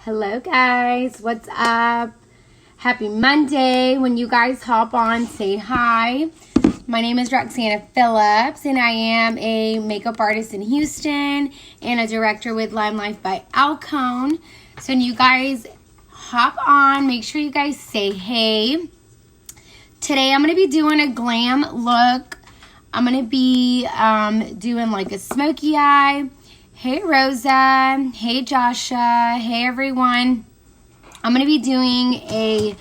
Hello guys, what's up? Happy Monday. When you guys hop on, say hi. My name is Roxana Phillips and I am a makeup artist in Houston and a director with Lime Life by Alcone. So when you guys hop on, make sure you guys say hey. Today I'm going to be doing a glam look. I'm going to be doing like a smoky eye. Hey Rosa, hey Joshua, hey everyone. I'm going to be doing a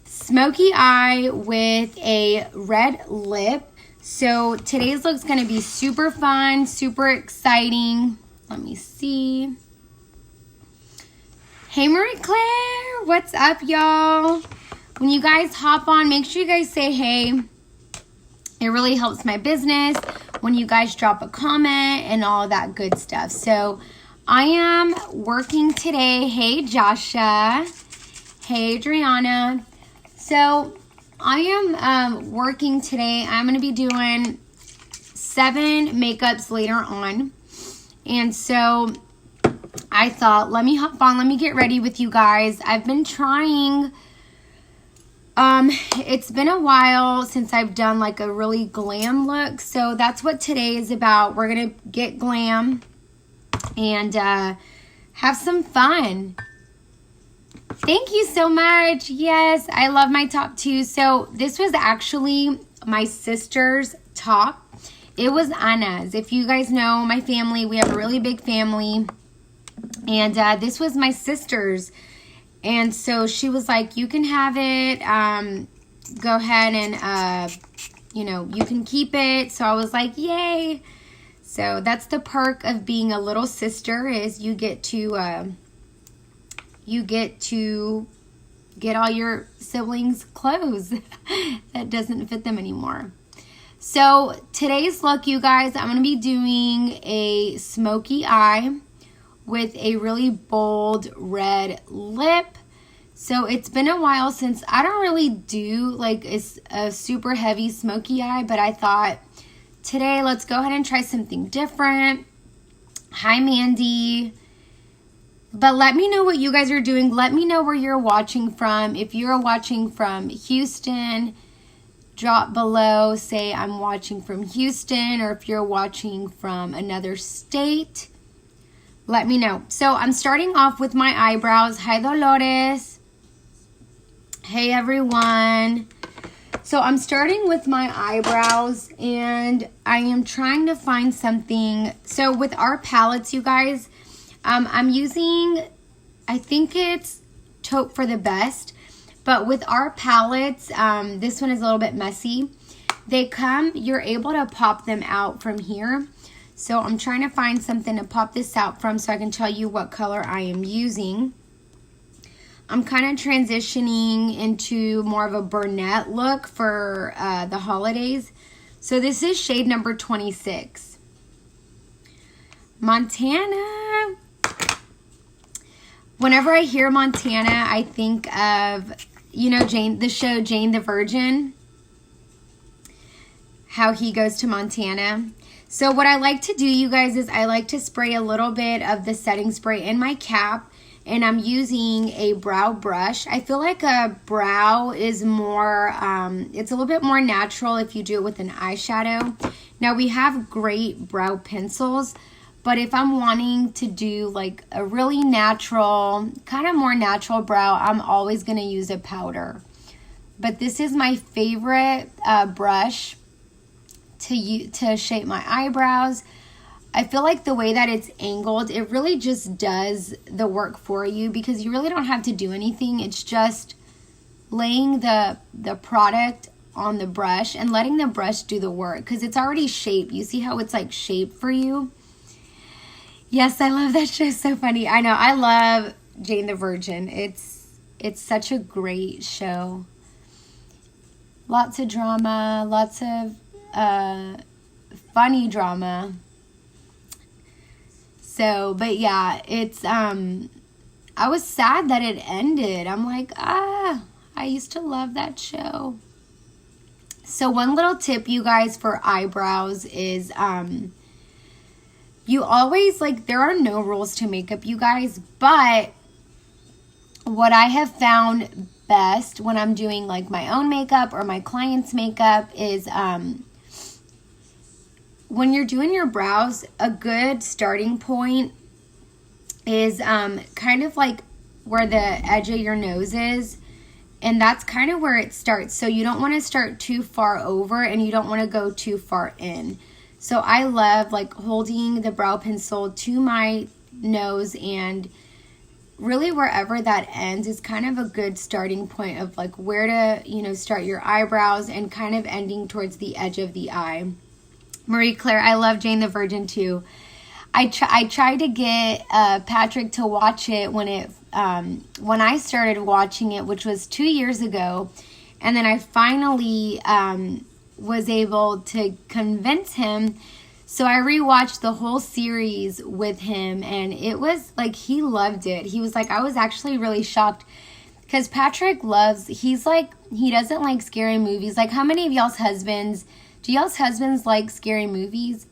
smoky eye with a red lip. So today's look's going to be super fun, super exciting. Let me see. Hey Marie Claire, what's up y'all? When you guys hop on, make sure you guys say hey. It really helps my business when you guys drop a comment and all that good stuff. So I am working today. Hey Joshua. Hey Adriana. So I am working today. I'm going to be doing 7 makeups later on. And so I thought, let me hop on. Let me get ready with you guys. I've been trying... it's been a while since I've done like a really glam look, so that's what today is about. We're gonna get glam and have some fun. Thank you so much. Yes, I love my top 2. So this was actually my sister's top. It was Anna's. If you guys know my family, we have a really big family, and this was my sister's. And so she was like, you can have it, go ahead and, you know, you can keep it. So I was like, yay. So that's the perk of being a little sister, is you get to get all your siblings' clothes that doesn't fit them anymore. So today's look, you guys, I'm going to be doing a smoky eye with a really bold red lip. So it's been a while since I don't really do like a super heavy smoky eye, but I thought today let's go ahead and try something different. Hi Mandy. But let me know what you guys are doing. Let me know where you're watching from. If you're watching from Houston, drop below, say I'm watching from Houston, or if you're watching from another state, let me know. So I'm starting off with my eyebrows. Hi Dolores. Hey everyone. So I'm starting with my eyebrows and I am trying to find something. So with our palettes, you guys, I'm using, I think it's Taupe for the Best. But with our palettes, this one is a little bit messy. They come, you're able to pop them out from here. So I'm trying to find something to pop this out from so I can tell you what color I am using. I'm kind of transitioning into more of a brunette look for the holidays. So this is shade number 26. Montana. Whenever I hear Montana, I think of, you know, the show Jane the Virgin. How he goes to Montana. So what I like to do, you guys, is I like to spray a little bit of the setting spray in my cap, and I'm using a brow brush. I feel like a brow is more, it's a little bit more natural if you do it with an eyeshadow. Now we have great brow pencils, but if I'm wanting to do like a really natural, kind of more natural brow, I'm always gonna use a powder. But this is my favorite brush to shape my eyebrows. I feel like the way that it's angled, it really just does the work for you, because you really don't have to do anything. It's just laying the product on the brush and letting the brush do the work, because it's already shaped. You see how it's like shaped for you? Yes, I love that show. So funny. I know. I love Jane the Virgin. It's such a great show. Lots of drama, lots of funny drama. So, but yeah, it's I was sad that it ended. I'm like, I used to love that show. So one little tip, you guys, for eyebrows is you always, like, there are no rules to makeup, you guys, but what I have found best when I'm doing like my own makeup or my client's makeup is when you're doing your brows, a good starting point is kind of like where the edge of your nose is, and that's kind of where it starts. So you don't want to start too far over and you don't want to go too far in. So I love like holding the brow pencil to my nose, and really wherever that ends is kind of a good starting point of like where to, you know, start your eyebrows and kind of ending towards the edge of the eye. Marie Claire, I love Jane the Virgin too. I tried to get Patrick to watch it when I started watching it, which was 2 years ago, and then I finally was able to convince him. So I rewatched the whole series with him, and it was like he loved it. He was like, I was actually really shocked because Patrick he doesn't like scary movies. Like, how many of y'all's husbands, do y'all's husbands like scary movies?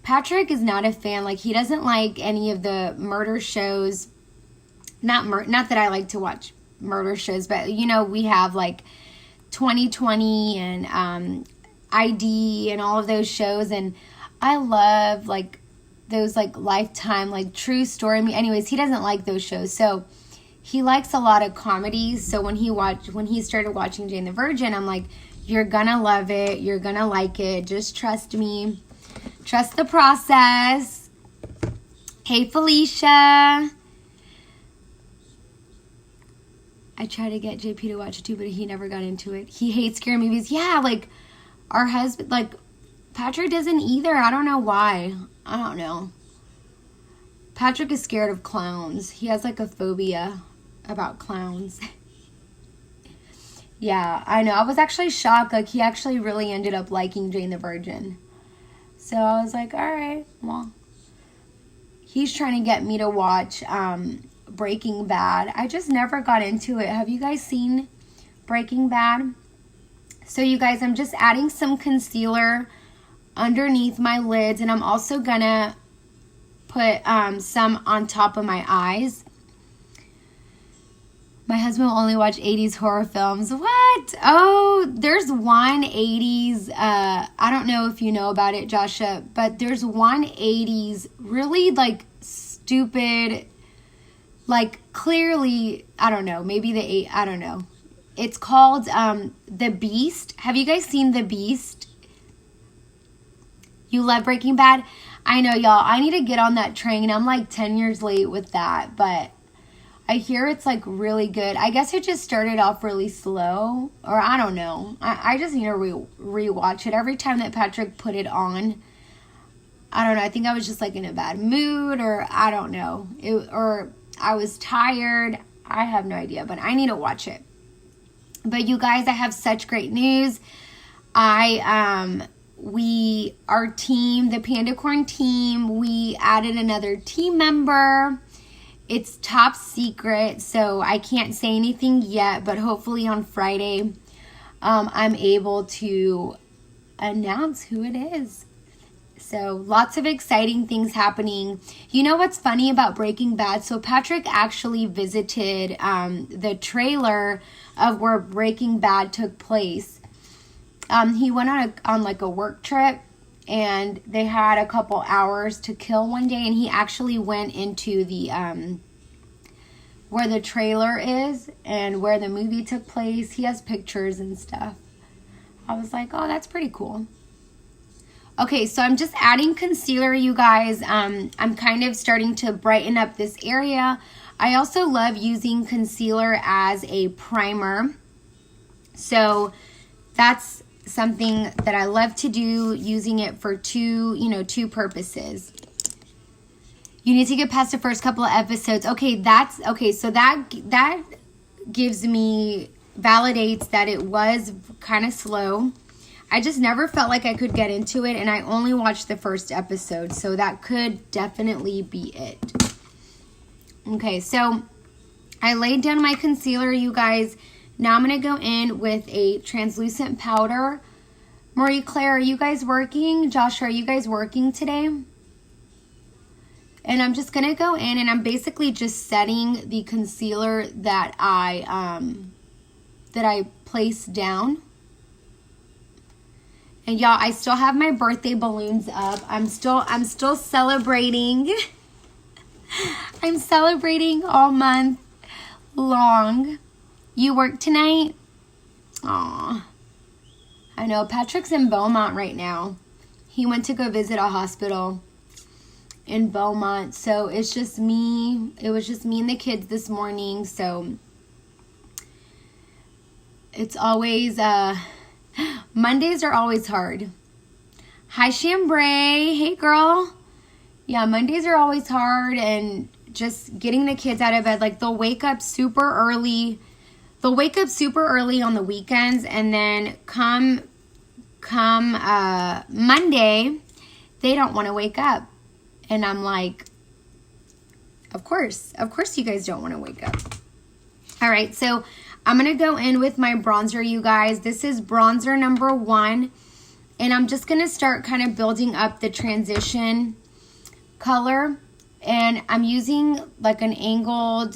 Patrick is not a fan. Like, he doesn't like any of the murder shows. Not that I like to watch murder shows, but you know, we have like 2020 and ID and all of those shows, and I love like those like Lifetime, like true story. Anyways, he doesn't like those shows. So he likes a lot of comedies. So when he started watching Jane the Virgin, I'm like, you're gonna love it. You're gonna like it. Just trust me. Trust the process. Hey, Felicia. I tried to get JP to watch it too, but he never got into it. He hates scary movies. Yeah, like our husband, like Patrick doesn't either. I don't know why. I don't know. Patrick is scared of clowns. He has like a phobia about clowns. Yeah, I know. I was actually shocked. Like, he actually really ended up liking Jane the Virgin. So I was like, all right, well, he's trying to get me to watch Breaking Bad. I just never got into it. Have you guys seen Breaking Bad? So you guys, I'm just adding some concealer underneath my lids, and I'm also gonna put some on top of my eyes. My husband will only watch 80s horror films. What? Oh, there's one 80s, I don't know if you know about it, Joshua, but there's one 80s really like stupid, like clearly, I don't know, maybe I don't know. It's called The Beast. Have you guys seen The Beast? You love Breaking Bad? I know, y'all. I need to get on that train. I'm like 10 years late with that, but I hear it's like really good. I guess it just started off really slow, or I don't know. I just need to rewatch it. Every time that Patrick put it on, I don't know. I think I was just like in a bad mood, or I don't know. Or I was tired. I have no idea, but I need to watch it. But you guys, I have such great news. Our team, the Pandacorn team, we added another team member. It's top secret, so I can't say anything yet, but hopefully on Friday, I'm able to announce who it is. So lots of exciting things happening. You know what's funny about Breaking Bad? So Patrick actually visited the trailer of where Breaking Bad took place. He went on like a work trip, and they had a couple hours to kill one day, and he actually went into the where the trailer is and where the movie took place. He has pictures and stuff. I was like, oh, that's pretty cool. Okay, so I'm just adding concealer, you guys. I'm kind of starting to brighten up this area. I also love using concealer as a primer. So that's something that I love to do, using it for two purposes. You need to get past the first couple of episodes. Okay, so that gives me, validates that it was kind of slow. I just never felt like I could get into it, and I only watched the first episode, so that could definitely be it. Okay, so I laid down my concealer, you guys. Now I'm going to go in with a translucent powder. Marie Claire, are you guys working? Josh, are you guys working today? And I'm just going to go in and I'm basically just setting the concealer that I placed down. And y'all, I still have my birthday balloons up. I'm still celebrating. I'm celebrating all month long. You work tonight? Aw. I know, Patrick's in Beaumont right now. He went to go visit a hospital in Beaumont. So it's just me. It was just me and the kids this morning. So it's always, Mondays are always hard. Hi, Chambray. Hey, girl. Yeah, Mondays are always hard, and just getting the kids out of bed. Like, they'll wake up super early. They'll wake up super early on the weekends, and then come Monday, they don't want to wake up. And I'm like, of course you guys don't want to wake up. All right, so I'm going to go in with my bronzer, you guys. This is bronzer number 1. And I'm just going to start kind of building up the transition color. And I'm using like an angled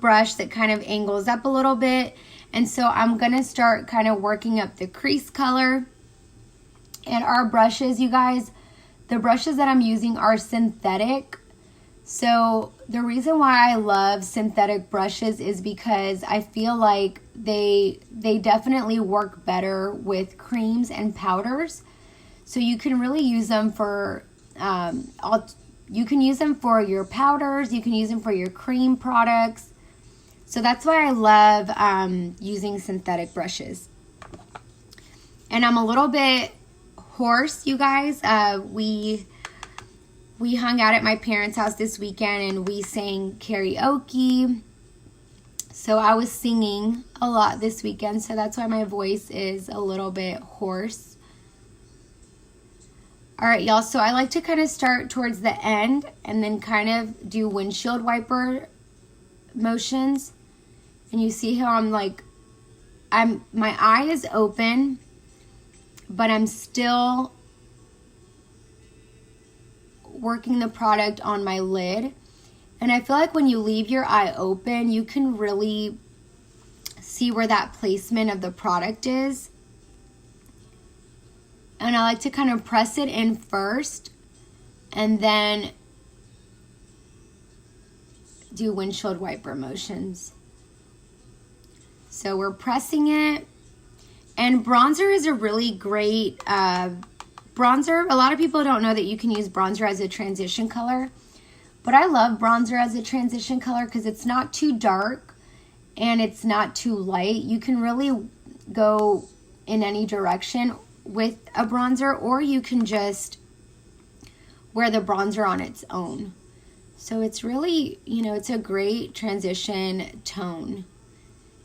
brush that kind of angles up a little bit. And so I'm going to start kind of working up the crease color. And our brushes, you guys, the brushes that I'm using are synthetic. So the reason why I love synthetic brushes is because I feel like they definitely work better with creams and powders. So you can really use them for, you can use them for your powders, you can use them for your cream products. So that's why I love using synthetic brushes. And I'm a little bit hoarse, you guys. We hung out at my parents' house this weekend and we sang karaoke. So I was singing a lot this weekend, so that's why my voice is a little bit hoarse. All right, y'all, so I like to kind of start towards the end and then kind of do windshield wiper motions. And you see how I'm like, my eye is open, but I'm still working the product on my lid. And I feel like when you leave your eye open, you can really see where that placement of the product is. And I like to kind of press it in first and then do windshield wiper motions. So we're pressing it. And bronzer is a really great bronzer. A lot of people don't know that you can use bronzer as a transition color. But I love bronzer as a transition color because it's not too dark and it's not too light. You can really go in any direction with a bronzer, or you can just wear the bronzer on its own. So it's really, you know, it's a great transition tone.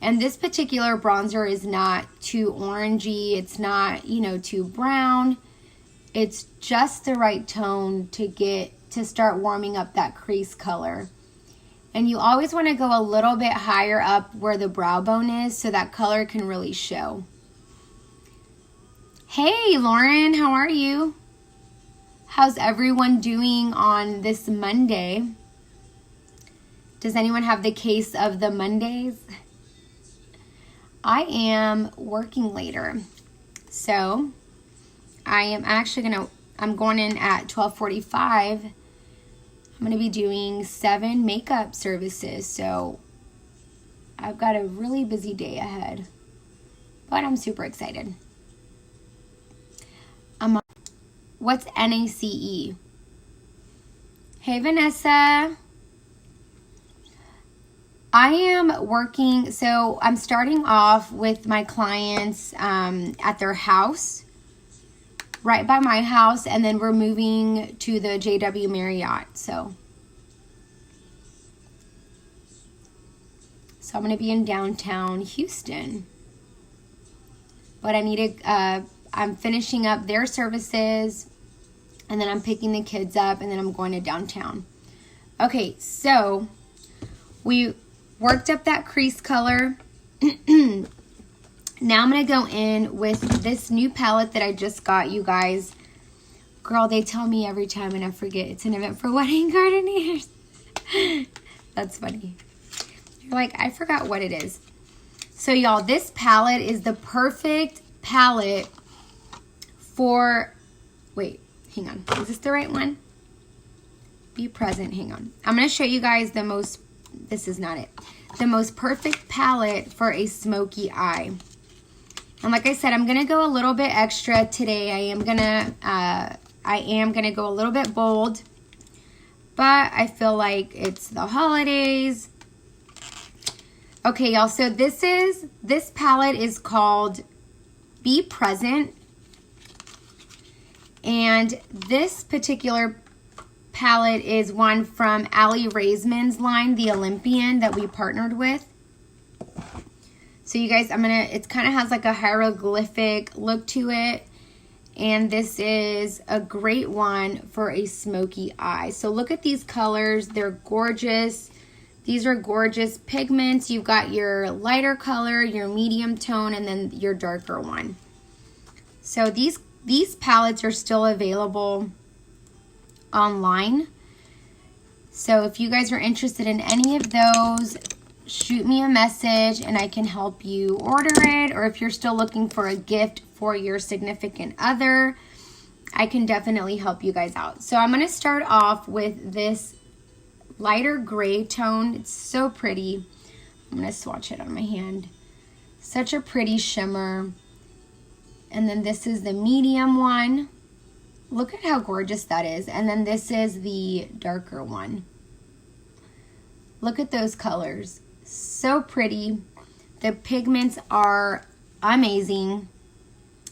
And this particular bronzer is not too orangey. It's not, you know, too brown. It's just the right tone to start warming up that crease color. And you always want to go a little bit higher up where the brow bone is so that color can really show. Hey, Lauren, how are you? How's everyone doing on this Monday? Does anyone have the case of the Mondays? I am working later. So I'm going in at 12:45. I'm going to be doing 7 makeup services. So I've got a really busy day ahead. But I'm super excited. What's NACE? Hey, Vanessa. I am working, so I'm starting off with my clients at their house, right by my house, and then we're moving to the JW Marriott. So I'm going to be in downtown Houston. But I need to, I'm finishing up their services, and then I'm picking the kids up, and then I'm going to downtown. Okay, so we worked up that crease color. Now I'm going to go in with this new palette that I just got, you guys, Girl, they tell me every time and I forget it's an event for wedding coordinators. That's funny. You're like, I forgot what it is. So y'all, this palette is the perfect palette for, wait, hang on. Is this the right one? Be present, hang on. I'm going to show you guys the most, this is not it. The most perfect palette for a smoky eye. And like I said, I'm going to go a little bit extra today. I am going to go a little bit bold. But I feel like it's the holidays. Okay, y'all, so this palette is called Be Present. And this particular palette is one from Aly Raisman's line, the Olympian, that we partnered with. So you guys, it kind of has like a hieroglyphic look to it. And this is a great one for a smoky eye. So look at these colors. They're gorgeous. These are gorgeous pigments. You've got your lighter color, your medium tone, and then your darker one. So these palettes are still available online. So if you guys are interested in any of those, shoot me a message and I can help you order it. Or if you're still looking for a gift for your significant other, I can definitely help you guys out. So I'm going to start off with this lighter gray tone. It's so pretty. I'm going to swatch it on my hand. Such a pretty shimmer. And then this is the medium one. Look at how gorgeous that is. And then this is the darker one. Look at those colors. So pretty. The pigments are amazing.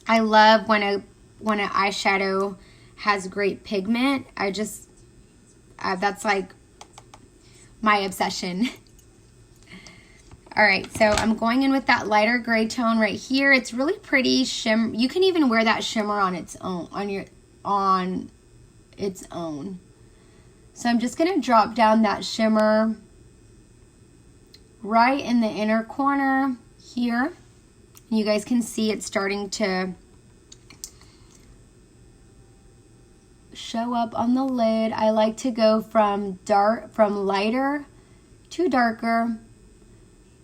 I love when an eyeshadow has great pigment. That's like my obsession. All right, so I'm going in with that lighter gray tone right here. It's really pretty shimmer. You can even wear that shimmer on its own, on its own. So I'm just gonna drop down that shimmer right in the inner corner here. You guys can see it's starting to show up on the lid. I like to go from lighter to darker,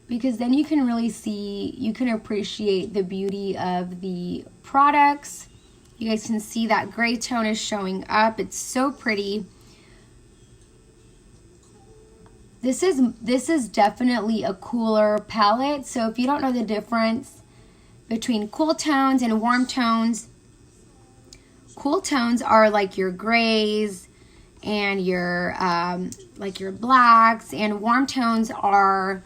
because then you can really see, you can appreciate the beauty of the products. You guys can see that gray tone is showing up. It's so pretty. This is definitely a cooler palette. So if you don't know the difference between cool tones and warm tones, cool tones are like your grays and your like your blacks, and warm tones are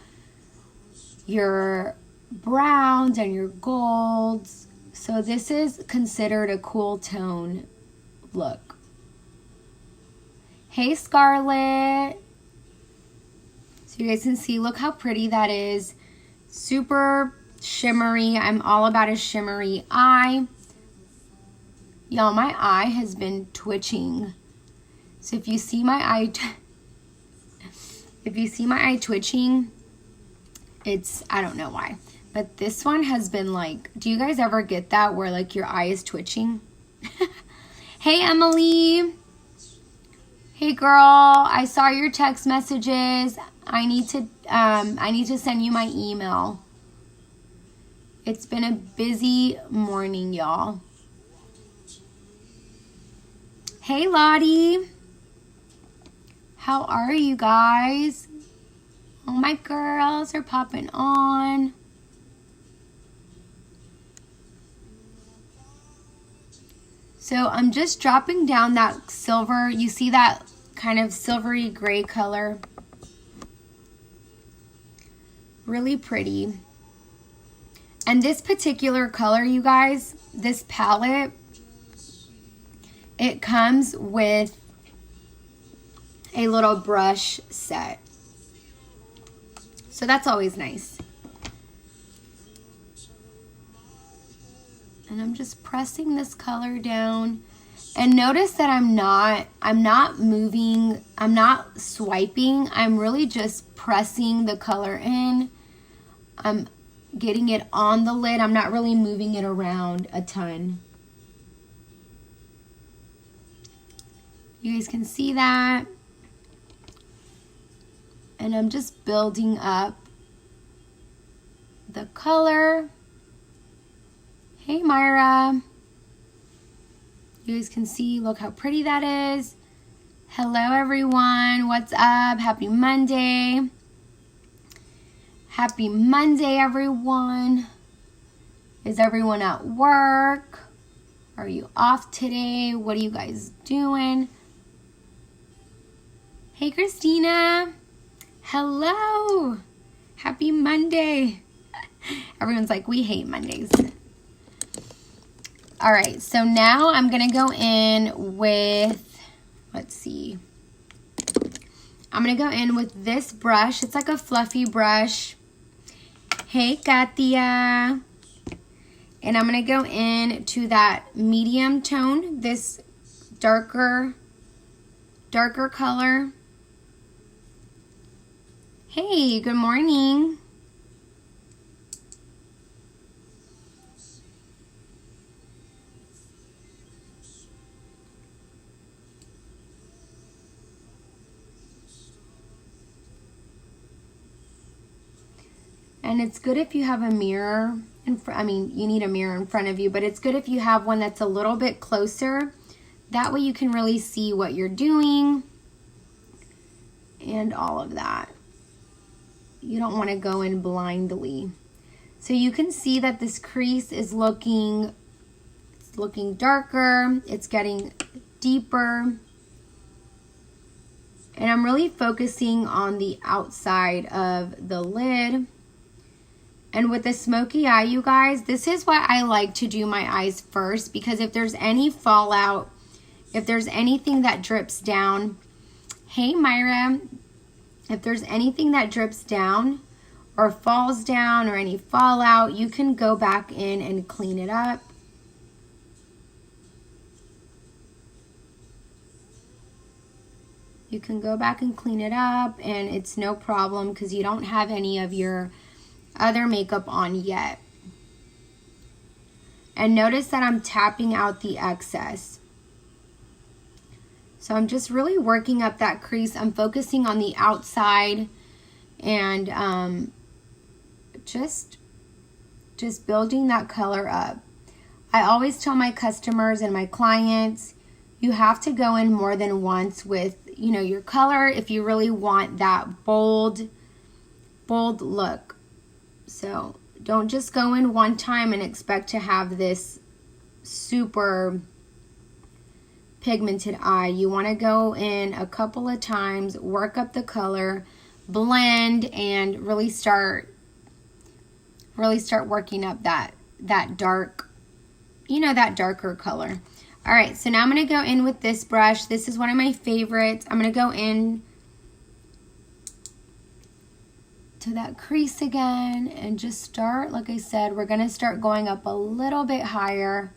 your browns and your golds. So this is considered a cool tone look. Hey Scarlett. So you guys can see, look how pretty that is. Super shimmery. I'm all about a shimmery eye. Y'all, my eye has been twitching. So if you see my eye twitching, it's, I don't know why. But this one has been like, do you guys ever get that where like your eye is twitching? Hey Emily. Hey girl, I saw your text messages. I need to send you my email. It's been a busy morning, y'all. Hey Lottie. How are you guys? Oh, my girls are popping on. So I'm just dropping down that silver. You see that kind of silvery gray color? Really pretty. And this particular color, you guys, this palette, it comes with a little brush set. So that's always nice. And I'm just pressing this color down. And notice that I'm not moving, I'm not swiping. I'm really just pressing the color in. I'm getting it on the lid. I'm not really moving it around a ton. You guys can see that. And I'm just building up the color. Hey, Myra. You guys can see, look how pretty that is. Hello, everyone. What's up? Happy Monday. Happy Monday, everyone. Is everyone at work? Are you off today? What are you guys doing? Hey, Christina. Hello. Happy Monday. Everyone's like, we hate Mondays. All right, so now I'm going to go in with, let's see. I'm going to go in with this brush. It's like a fluffy brush. Hey, Katia. And I'm going to go in to that medium tone, this darker color. Hey, good morning. And it's good if you have a mirror. I mean, you need a mirror in front of you, but it's good if you have one that's a little bit closer. That way you can really see what you're doing and all of that. You don't want to go in blindly. So you can see that this crease is looking darker. It's getting deeper. And I'm really focusing on the outside of the lid. And with the smoky eye, you guys, this is why I like to do my eyes first, because if there's any fallout, if there's anything that drips down, hey Myra, if there's anything that drips down or falls down or any fallout, you can go back in and clean it up. You can go back and clean it up, and it's no problem because you don't have any of your other makeup on yet. And notice that I'm tapping out the excess. So I'm just really working up that crease. I'm focusing on the outside and just building that color up. I always tell my customers and my clients, you have to go in more than once with, you know, your color if you really want that bold look. So don't just go in one time and expect to have this super pigmented eye. You want to go in a couple of times, work up the color, blend, and really start working up that dark, you know, that darker color. All right, so now I'm going to go in with this brush. This is one of my favorites. I'm going to go in to that crease again and just start, like I said, we're going to start going up a little bit higher.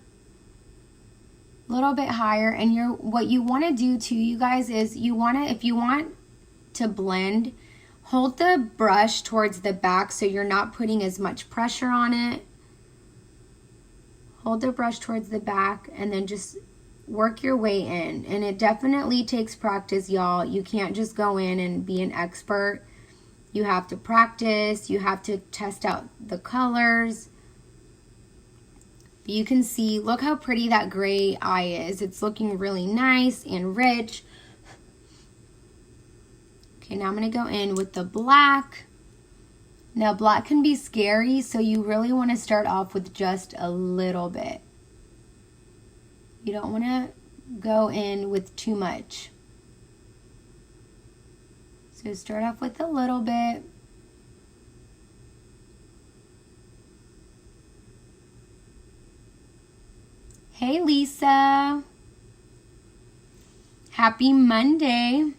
And what you want to do too, you guys, is if you want to blend, hold the brush towards the back so you're not putting as much pressure on it. Hold the brush towards the back and then just work your way in. And it definitely takes practice, y'all. You can't just go in and be an expert. You have to practice. You have to test out the colors. You can see, look how pretty that gray eye is. It's looking really nice and rich. Okay, now I'm going to go in with the black. Now, black can be scary, so you really want to start off with just a little bit. You don't want to go in with too much. So start off with a little bit. Hey, Lisa. Happy Monday.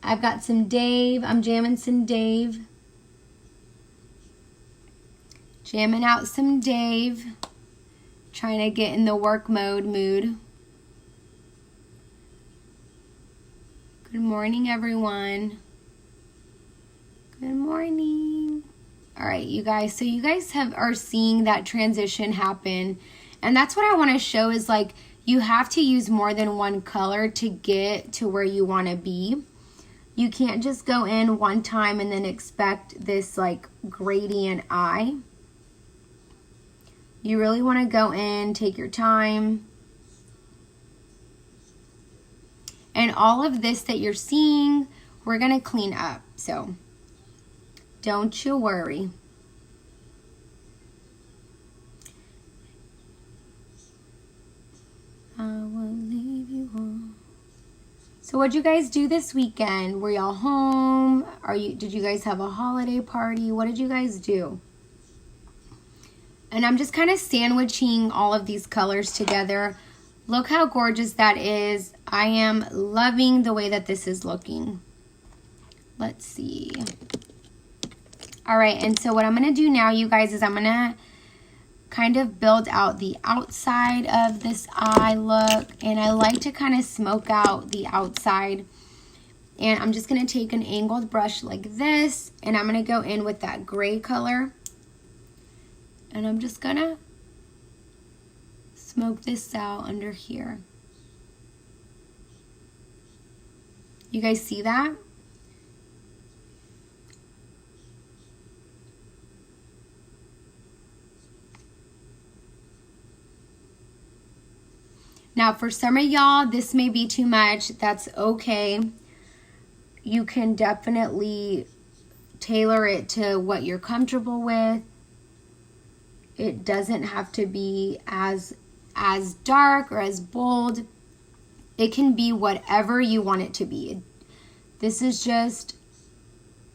I've got some Dave. I'm jamming some Dave. Jamming out some Dave. Trying to get in the work mood. Good morning, everyone. Good morning. All right, you guys. So you guys are seeing that transition happen. And that's what I want to show is, like, you have to use more than one color to get to where you want to be. You can't just go in one time and then expect this like gradient eye. You really want to go in, take your time. And all of this that you're seeing, we're going to clean up. So don't you worry. I will leave you home. So what'd you guys do this weekend? Were y'all home? Did you guys have a holiday party? What did you guys do? And I'm just kind of sandwiching all of these colors together. Look how gorgeous that is. I am loving the way that this is looking. Let's see. All right, and so what I'm going to do now, you guys, is I'm going to kind of build out the outside of this eye look. And I like to kind of smoke out the outside. And I'm just going to take an angled brush like this. And I'm going to go in with that gray color. And I'm just going to smoke this out under here. You guys see that? Now, for some of y'all, this may be too much. That's okay. You can definitely tailor it to what you're comfortable with. It doesn't have to be as dark or as bold. It can be whatever you want it to be. This is just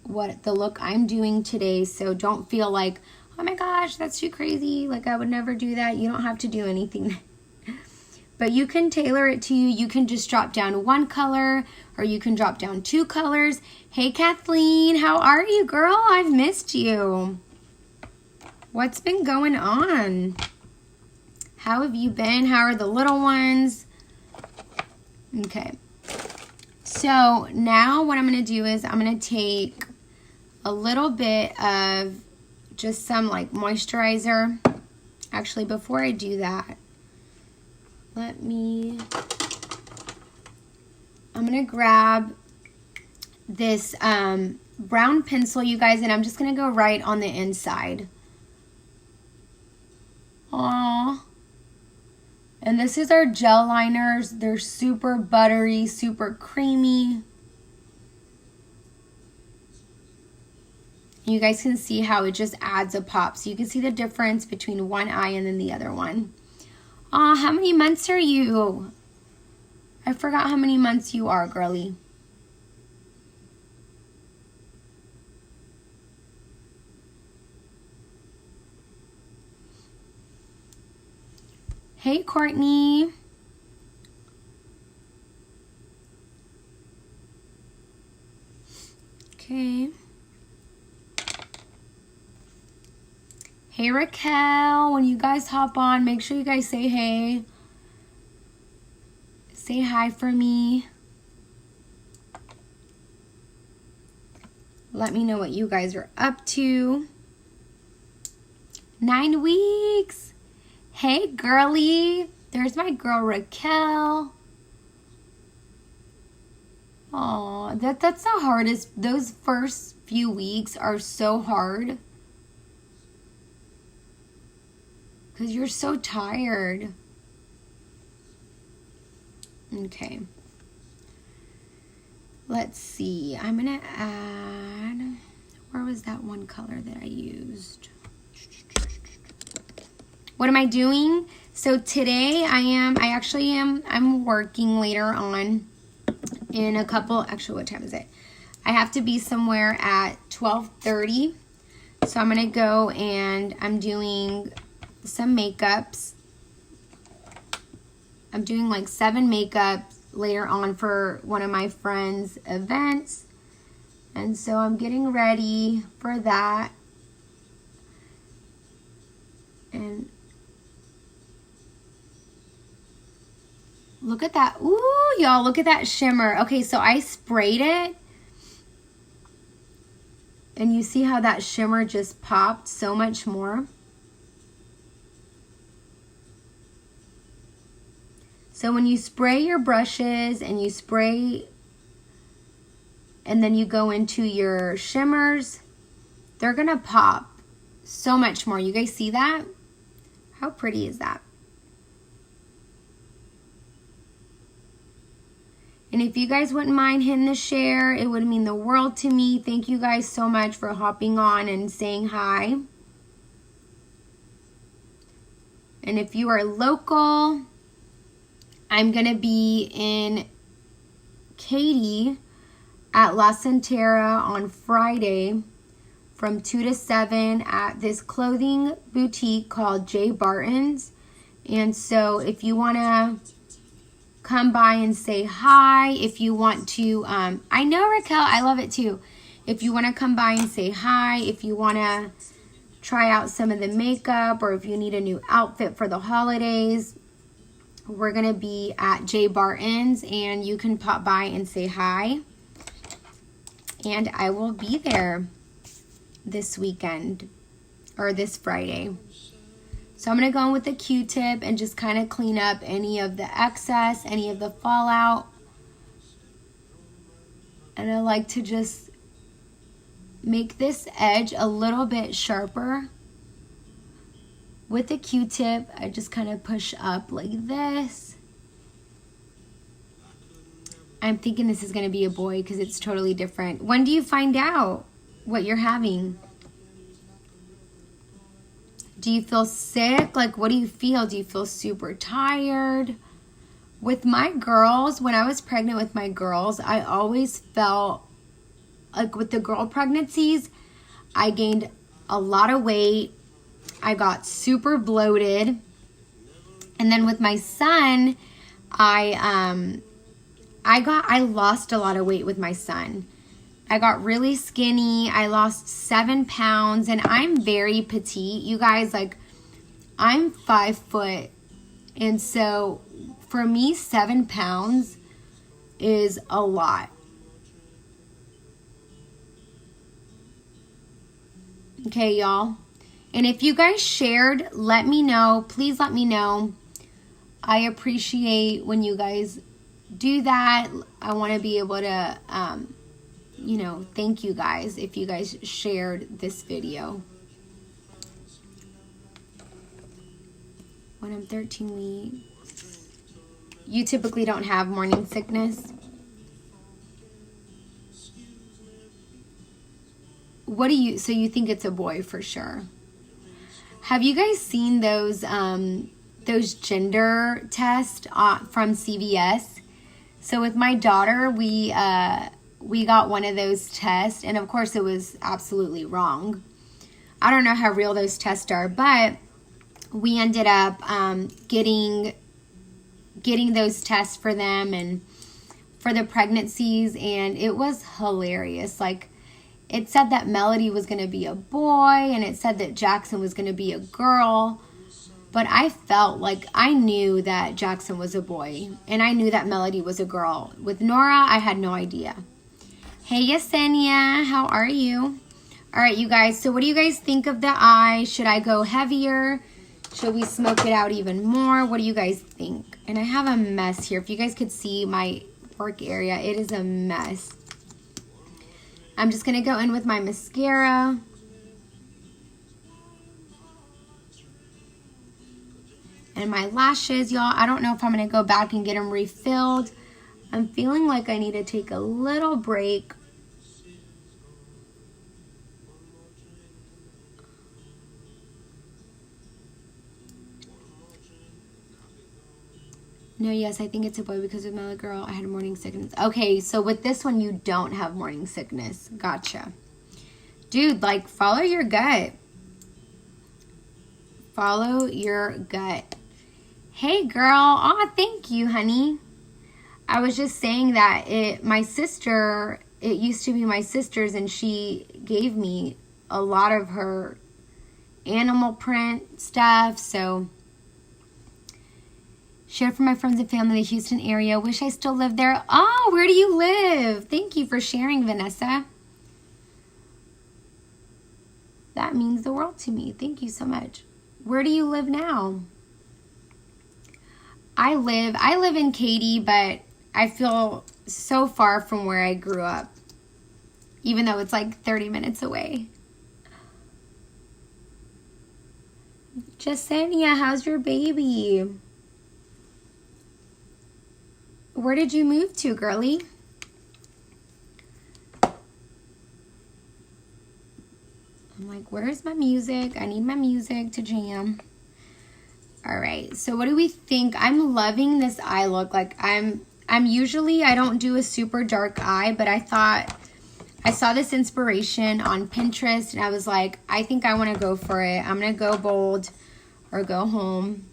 what the look I'm doing today. So don't feel like, oh my gosh, that's too crazy. Like I would never do that. You don't have to do anything. But you can tailor it to you. You can just drop down one color or you can drop down two colors. Hey, Kathleen, how are you, girl? I've missed you. What's been going on? How have you been? How are the little ones? Okay. So now what I'm going to do is I'm going to take a little bit of just some like moisturizer. Actually, before I do that, I'm going to grab this brown pencil, you guys, and I'm just going to go right on the inside. Aww. And this is our gel liners. They're super buttery, super creamy. You guys can see how it just adds a pop. So you can see the difference between one eye and then the other one. Aw, how many months are you? I forgot how many months you are, girly. Hey, Courtney. Okay. Hey, Raquel. When you guys hop on, make sure you guys say hey. Say hi for me. Let me know what you guys are up to. 9 weeks. Hey, girly. There's my girl, Raquel. Aw, that's the hardest. Those first few weeks are so hard. Because you're so tired. Okay. Let's see. I'm going to add... Where was that one color that I used? What am I doing? So today I'm working later on in a couple... Actually, what time is it? I have to be somewhere at 12:30. So I'm going to go and I'm doing some makeups. I'm doing like 7 makeups later on for one of my friends' events. And so I'm getting ready for that. And look at that. Ooh, y'all, look at that shimmer. Okay, so I sprayed it. And you see how that shimmer just popped so much more? So when you spray your brushes and you spray and then you go into your shimmers, they're gonna pop so much more. You guys see that? How pretty is that? And if you guys wouldn't mind hitting the share, it would mean the world to me. Thank you guys so much for hopping on and saying hi. And if you are local, I'm going to be in Katy at La Centera on Friday from 2 to 7 at this clothing boutique called J. Barton's. And so if you want to come by and say hi, if you want to, I know Raquel, I love it too. If you want to come by and say hi, if you want to try out some of the makeup, or if you need a new outfit for the holidays, we're going to be at J. Barton's and you can pop by and say hi. And I will be there this weekend or this Friday. So I'm going to go in with a Q-tip and just kind of clean up any of the excess, any of the fallout. And I like to just make this edge a little bit sharper. With the Q-tip, I just kind of push up like this. I'm thinking this is going to be a boy because it's totally different. When do you find out what you're having? Do you feel sick? Like, what do you feel? Do you feel super tired? With my girls, when I was pregnant with my girls, I always felt like with the girl pregnancies, I gained a lot of weight. I got super bloated. And then with my son, I lost a lot of weight with my son. I got really skinny. I lost 7 pounds and I'm very petite. You guys, like, I'm 5 foot. And so for me, 7 pounds is a lot. Okay, y'all. And if you guys shared, let me know. Please let me know. I appreciate when you guys do that. I want to be able to, you know, thank you guys if you guys shared this video. When I'm 13 weeks, you typically don't have morning sickness. What do you, so you think it's a boy for sure? Have you guys seen those gender tests from CVS? So with my daughter, we got one of those tests, and of course it was absolutely wrong. I don't know how real those tests are, but we ended up getting those tests for them and for the pregnancies, and it was hilarious. Like, it said that Melody was going to be a boy, and it said that Jackson was going to be a girl. But I felt like I knew that Jackson was a boy, and I knew that Melody was a girl. With Nora, I had no idea. Hey, Yesenia, how are you? All right, you guys, so what do you guys think of the eye? Should I go heavier? Should we smoke it out even more? What do you guys think? And I have a mess here. If you guys could see my work area, it is a mess. I'm just going to go in with my mascara. And my lashes, y'all. I don't know if I'm going to go back and get them refilled. I'm feeling like I need to take a little break. No, yes, I think it's a boy because with my little girl, I had morning sickness. Okay, so with this one, you don't have morning sickness. Gotcha. Dude, like, follow your gut. Follow your gut. Hey, girl. Aw, thank you, honey. I was just saying that it used to be my sister's, and she gave me a lot of her animal print stuff, so share for my friends and family in the Houston area. Wish I still lived there. Oh, where do you live? Thank you for sharing, Vanessa. That means the world to me. Thank you so much. Where do you live now? I live in Katy, but I feel so far from where I grew up, even though it's like 30 minutes away. Jasenia, how's your baby? Where did you move to, girly? I'm like, where's my music? I need my music to jam. All right, so what do we think? I'm loving this eye look. Like I'm usually, I don't do a super dark eye, but I thought, I saw this inspiration on Pinterest and I was like, I think I want to go for it. I'm going to go bold or go home.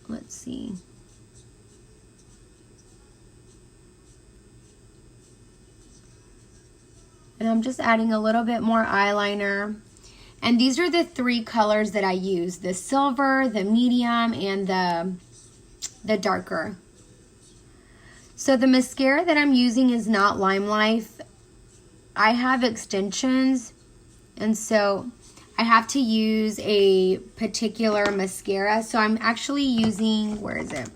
Let's see. And I'm just adding a little bit more eyeliner. And these are the 3 colors that I use: the silver, the medium, and the darker. So the mascara that I'm using is not Lime Life. I have extensions, and so I have to use a particular mascara. So I'm actually using, where is it?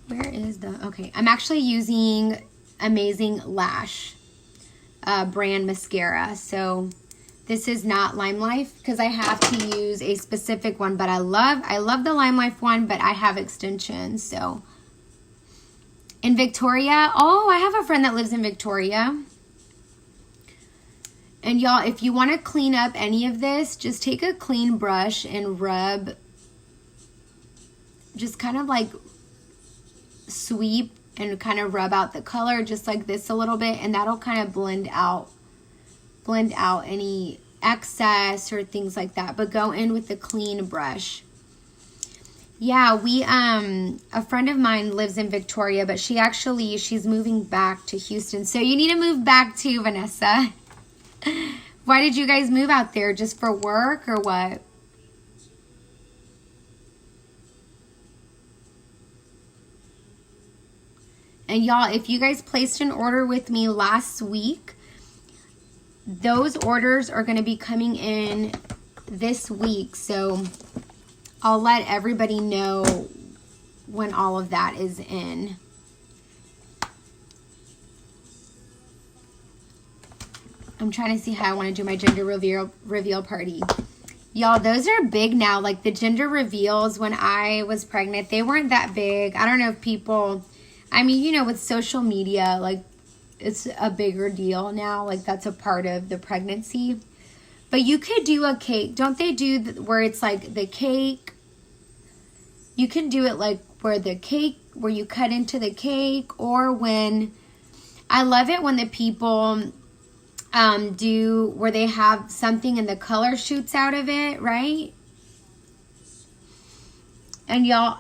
Where is the, okay. I'm actually using Amazing Lash brand mascara. So this is not Lime Life because I have to use a specific one, but I love the Lime Life one, but I have extensions. So in Victoria, oh, I have a friend that lives in Victoria. And y'all, if you want to clean up any of this, just take a clean brush and rub, just kind of like sweep and kind of rub out the color just like this a little bit, and that'll kind of blend out any excess or things like that. But go in with a clean brush. Yeah, a friend of mine lives in Victoria, but she's moving back to Houston. So you need to move back too, Vanessa. Why did you guys move out there? Just for work or what? And y'all, if you guys placed an order with me last week, those orders are going to be coming in this week. So I'll let everybody know when all of that is in. I'm trying to see how I want to do my gender reveal party. Y'all, those are big now. Like the gender reveals when I was pregnant, they weren't that big. I don't know if people, I mean, you know, with social media, like it's a bigger deal now. Like that's a part of the pregnancy. But you could do a cake. Don't they do where it's like the cake? You can do it like where you cut into the cake, or when, I love it when the people do where they have something and the color shoots out of it, right? And y'all,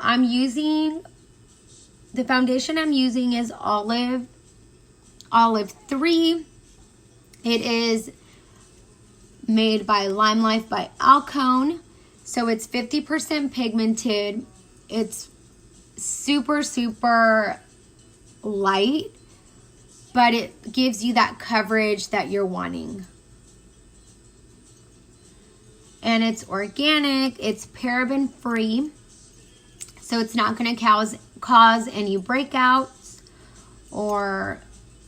the foundation I'm using is Olive 3. It is made by Lime Life by Alcone. So it's 50% pigmented. It's super, super light, but it gives you that coverage that you're wanting. And it's organic, it's paraben free, so it's not going to cause any breakouts or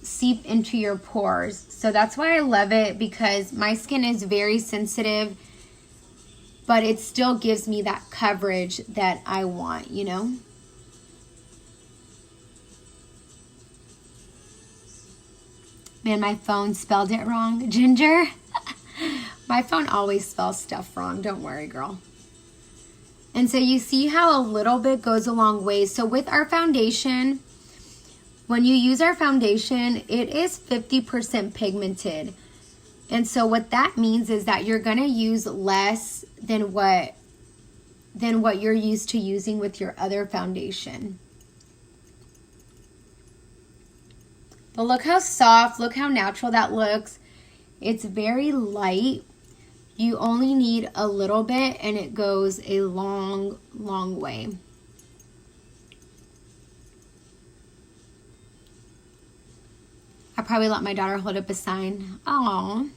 seep into your pores. So that's why I love it, because my skin is very sensitive, but it still gives me that coverage that I want, you know? Man, my phone spelled it wrong. Ginger? My phone always spells stuff wrong. Don't worry, girl. And so you see how a little bit goes a long way. So with our foundation, when you use our foundation, it is 50% pigmented. And so what that means is that you're going to use less than what you're used to using with your other foundation. But look how soft, look how natural that looks. It's very light. You only need a little bit and it goes a long, long way. I probably let my daughter hold up a sign. Aww.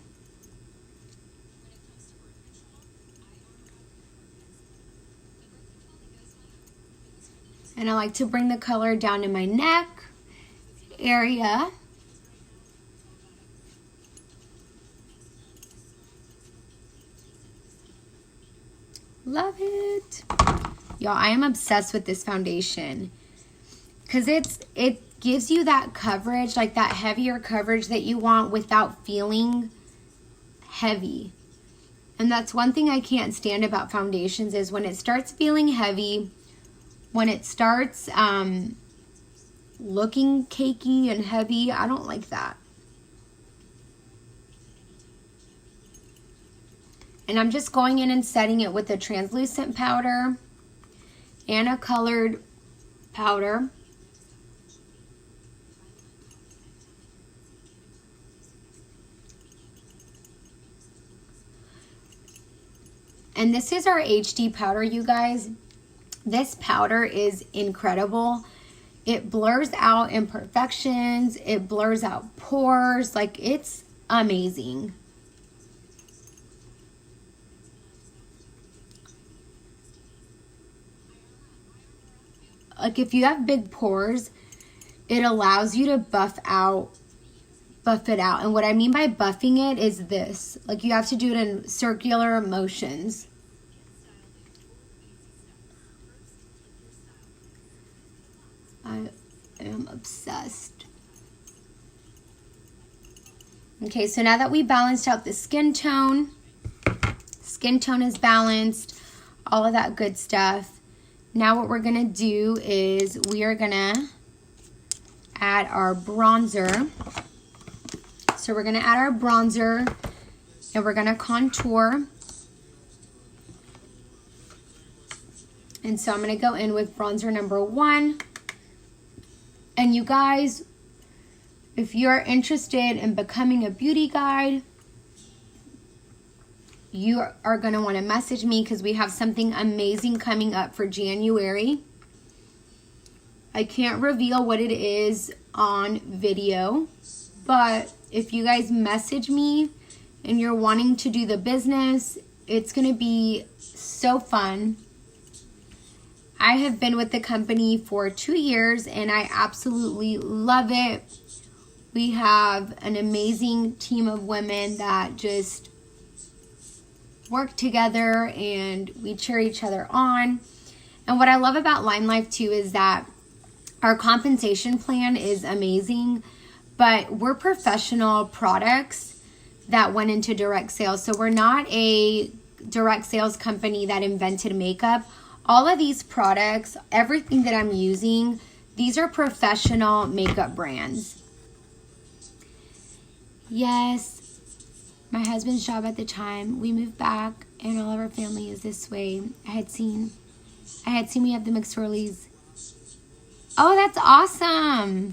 And I like to bring the color down to my neck area. Love it. Y'all, I am obsessed with this foundation because it gives you that coverage, like that heavier coverage that you want without feeling heavy. And that's one thing I can't stand about foundations is when it starts feeling heavy, when it starts looking cakey and heavy. I don't like that. And I'm just going in and setting it with a translucent powder and a colored powder. And this is our HD powder, you guys. This powder is incredible. It blurs out imperfections. It blurs out pores. Like, it's amazing. Like, if you have big pores, it allows you to buff it out. And what I mean by buffing it is this. Like, you have to do it in circular motions. I am obsessed. Okay, so now that we balanced out the skin tone is balanced, all of that good stuff. Now what we're gonna do is we are gonna add our bronzer. So we're gonna add our bronzer and we're gonna contour. And so I'm gonna go in with bronzer number 1. And you guys, if you're interested in becoming a beauty guide, you are going to want to message me because we have something amazing coming up for January. I can't reveal what it is on video, but if you guys message me and you're wanting to do the business, it's going to be so fun. I have been with the company for 2 years and I absolutely love it. We have an amazing team of women that just work together and we cheer each other on. And what I love about Line Life too is that our compensation plan is amazing, but we're professional products that went into direct sales. So we're not a direct sales company that invented makeup. All of these products, everything that I'm using, these are professional makeup brands. Yes, my husband's job at the time, we moved back and all of our family is this way. I had seen we have the McSorleys. Oh, that's awesome.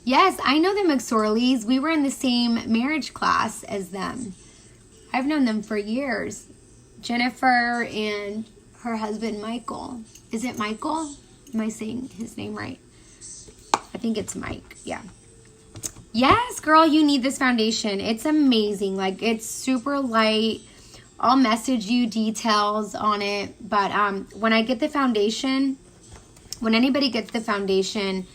Yes, I know the McSorleys. We were in the same marriage class as them. I've known them for years. Jennifer and her husband, Michael. Is it Michael? Am I saying his name right? I think it's Mike. Yeah. Yes, girl, you need this foundation. It's amazing. Like, it's super light. I'll message you details on it. But when I get the foundation, when anybody gets the foundation,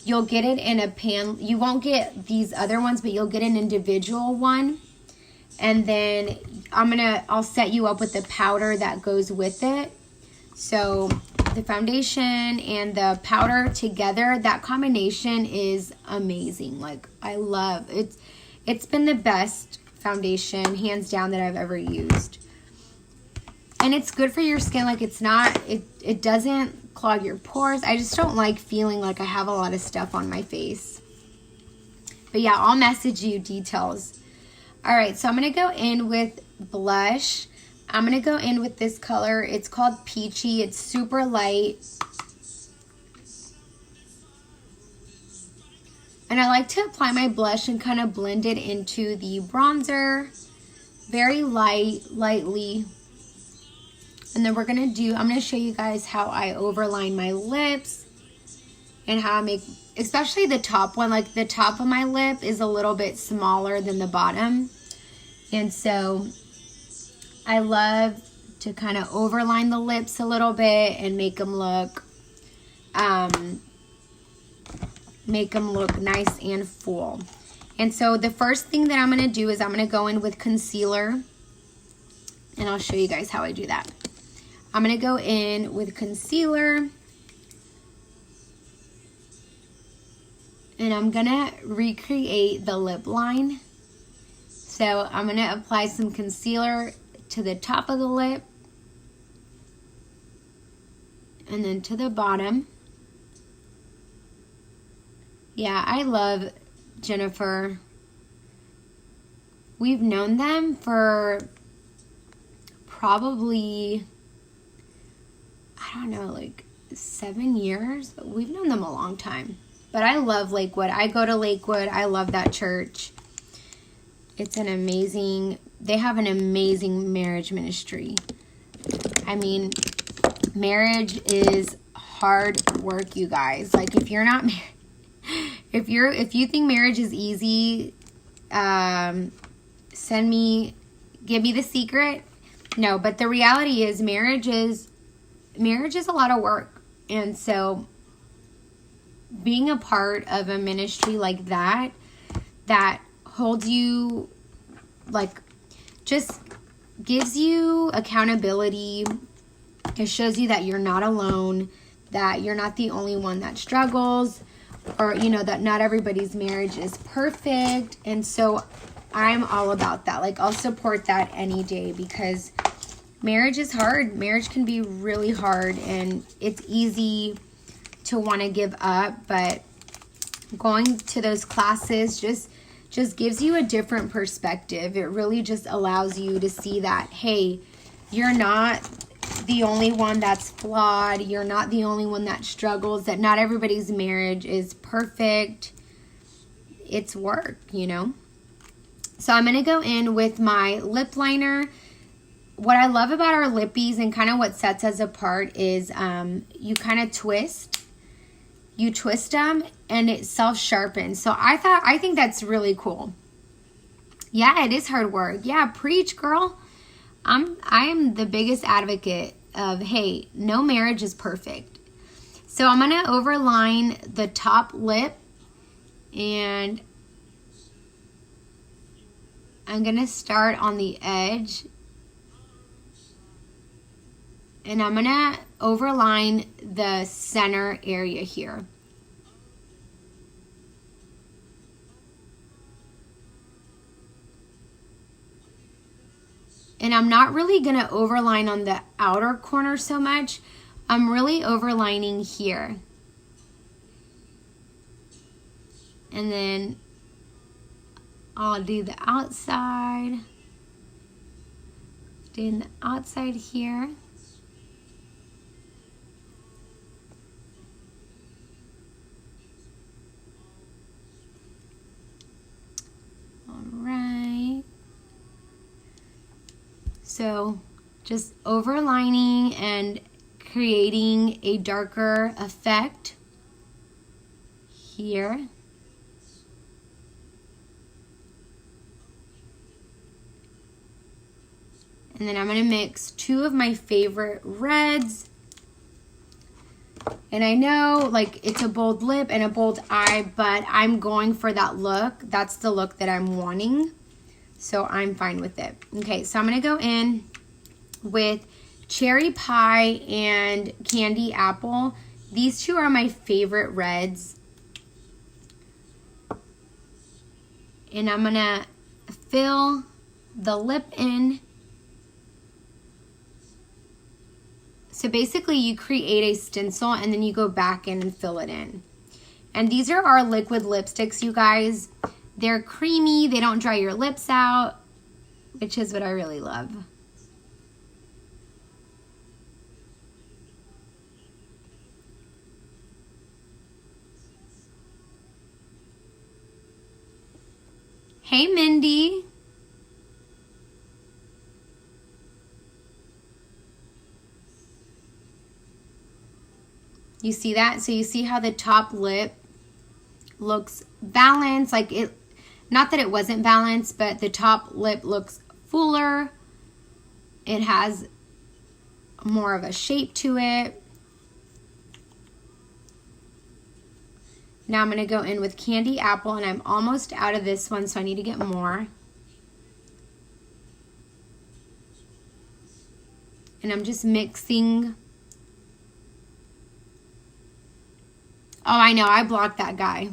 you'll get it in a pan. You won't get these other ones, but you'll get an individual one. And then I'll set you up with the powder that goes with it. So the foundation and the powder together, that combination is amazing. Like, I love it. It's been the best foundation, hands down, that I've ever used. And it's good for your skin. Like, it doesn't clog your pores. I just don't like feeling like I have a lot of stuff on my face. But yeah, I'll message you details. All right, so I'm going to go in with blush. I'm going to go in with this color. It's called Peachy. It's super light. And I like to apply my blush and kind of blend it into the bronzer. Very lightly. And then I'm going to show you guys how I overline my lips. And how I make, especially the top one. Like, the top of my lip is a little bit smaller than the bottom. And so I love to kind of overline the lips a little bit and make them look nice and full. And so the first thing that I'm going to do is I'm going to go in with concealer, and I'll show you guys how I do that. I'm going to go in with concealer, and I'm going to recreate the lip line. So I'm going to apply some concealer to the top of the lip and then to the bottom. Yeah, I love Jennifer. We've known them for probably, I don't know, like 7 years. We've known them a long time. But I love Lakewood. I go to Lakewood. I love that church. It's an amazing, they have an amazing marriage ministry. I mean, marriage is hard work, you guys. Like, if you're not married, if you think marriage is easy, give me the secret. No, but the reality is marriage is a lot of work. And so being a part of a ministry like that holds you, like, just gives you accountability. It shows you that you're not alone, that you're not the only one that struggles, or, you know, that not everybody's marriage is perfect. And so I'm all about that. Like, I'll support that any day, because marriage is hard. Marriage can be really hard, and it's easy to want to give up, but going to those classes just gives you a different perspective. It really just allows you to see that, hey, you're not the only one that's flawed. You're not the only one that struggles, that not everybody's marriage is perfect. It's work, you know? So I'm going to go in with my lip liner. What I love about our lippies and kind of what sets us apart is you kind of twist. You twist them and it self-sharpens. So I think that's really cool. Yeah, it is hard work. Yeah, preach, girl. I am the biggest advocate of, hey, no marriage is perfect. So I'm going to overline the top lip, and I'm going to start on the edge, and I'm going to overline the center area here. And I'm not really going to overline on the outer corner so much. I'm really overlining here. And then I'll do the outside. Doing the outside here. All right. So just overlining and creating a darker effect here. And then I'm going to mix two of my favorite reds. And I know, like, it's a bold lip and a bold eye, but I'm going for that look. That's the look that I'm wanting. So I'm fine with it. Okay, so I'm going to go in with Cherry Pie and Candy Apple. These two are my favorite reds. And I'm going to fill the lip in. So basically you create a stencil and then you go back in and fill it in. And these are our liquid lipsticks, you guys. They're creamy, they don't dry your lips out, which is what I really love. Hey, Mindy. You see that? So you see how the top lip looks balanced, like it, not that it wasn't balanced, but the top lip looks fuller. It has more of a shape to it. Now I'm going to go in with Candy Apple, and I'm almost out of this one, so I need to get more. And I'm just mixing. Oh, I know, I blocked that guy.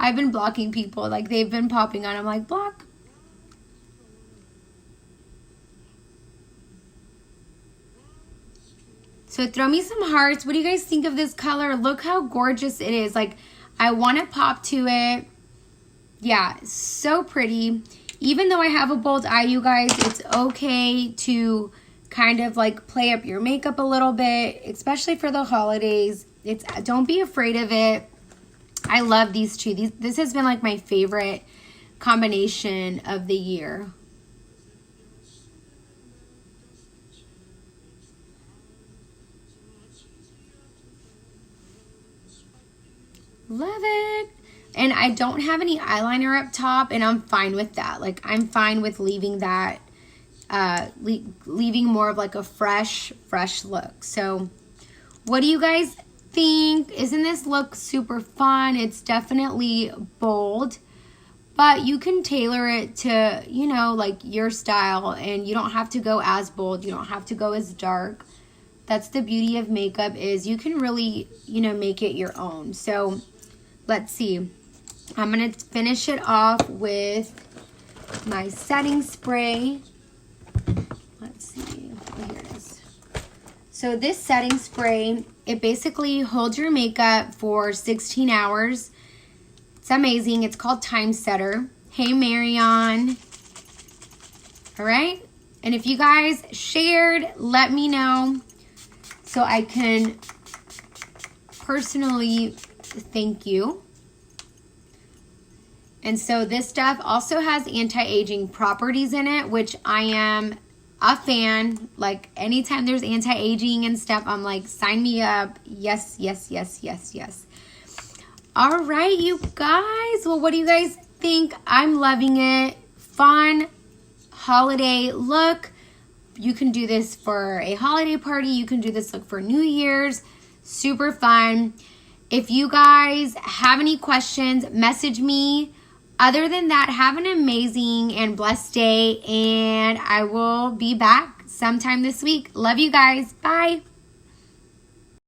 I've been blocking people, like they've been popping on. I'm like, block. So throw me some hearts. What do you guys think of this color? Look how gorgeous it is. Like, I want to pop to it. Yeah, so pretty. Even though I have a bold eye, you guys, it's okay to kind of like play up your makeup a little bit, especially for the holidays. Don't be afraid of it. I love these two. This has been like my favorite combination of the year. Love it. And I don't have any eyeliner up top, and I'm fine with that. Like, I'm fine with leaving that, leaving more of like a fresh look. So what do you guys think? Isn't this look super fun? It's definitely bold, but you can tailor it to, you know, like your style, and you don't have to go as bold. You don't have to go as dark. That's the beauty of makeup, is you can really, you know, make it your own. So let's see. I'm going to finish it off with my setting spray. Let's see. Oh, here it is. So this setting spray, it basically holds your makeup for 16 hours. It's amazing. It's called Time Setter. Hey, Marion. All right. And if you guys shared, let me know so I can personally thank you. And so this stuff also has anti-aging properties in it, which I am a fan. Like, anytime there's anti-aging and stuff, I'm like, sign me up. Yes, yes, yes, yes, yes. All right, you guys. Well, what do you guys think? I'm loving it. Fun holiday look. You can do this for a holiday party. You can do this look for New Year's. Super fun. If you guys have any questions, message me. Other than that, have an amazing and blessed day, and I will be back sometime this week. Love you guys. Bye.